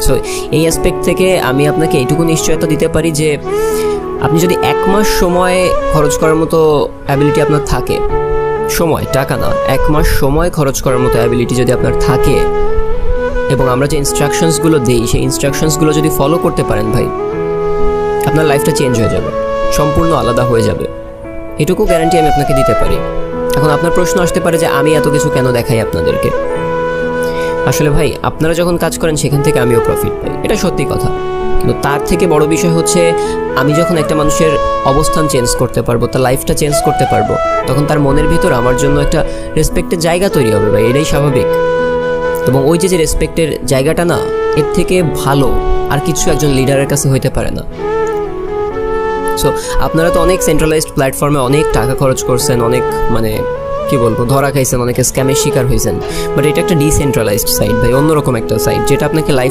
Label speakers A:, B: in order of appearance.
A: So এই aspect থেকে আমি আপনাকে এইটুকু নিশ্চয়তা দিতে পারি যে আপনি যদি 1 মাস সময় খরচ করার মতো অ্যাবিলিটি আপনার থাকে, সময়, টাকা না, 1 মাস সময় খরচ করার মতো অ্যাবিলিটি যদি আপনার থাকে এবং আমরা যে ইনস্ট্রাকশনসগুলো দিই সেই ইনস্ট্রাকশনসগুলো যদি ফলো করতে পারেন ভাই, আপনার লাইফটা চেঞ্জ হয়ে যাবে, সম্পূর্ণ আলাদা হয়ে যাবে। এটুকু গ্যারান্টি আমি আপনাকে দিতে পারি। এখন আপনার প্রশ্ন আসতে পারে যে আমি এত কিছু কেন দেখাই আপনাদেরকে। আসলে ভাই, আপনারা যখন কাজ করেন সেখান থেকে আমিও প্রফিট পাই, এটা সত্যি কথা। কিন্তু তার থেকে বড় বিষয় হচ্ছে আমি যখন একটা মানুষের অবস্থান চেঞ্জ করতে পারবো, তার লাইফটা চেঞ্জ করতে পারবো, তখন তার মনের ভিতর আমার জন্য একটা রেসপেক্টের জায়গা তৈরি হবে ভাই, এটাই স্বাভাবিক। এবং ওই যে রেসপেক্টের জায়গাটা না, এর থেকে ভালো আর কিছু একজন লিডারের কাছে হইতে পারে না। সো আপনারা তো অনেক সেন্ট্রালাইজড প্ল্যাটফর্মে অনেক টাকা খরচ করছেন, অনেক কি বলবো, ধরা খাইছেন, অনেকে স্ক্যামের শিকার হয়েছেন, বাট এটা একটা ডিসেন্ট্রালাইজড সাইট ভাই, অন্যরকম একটা সাইট যেটা আপনাকে লাইফ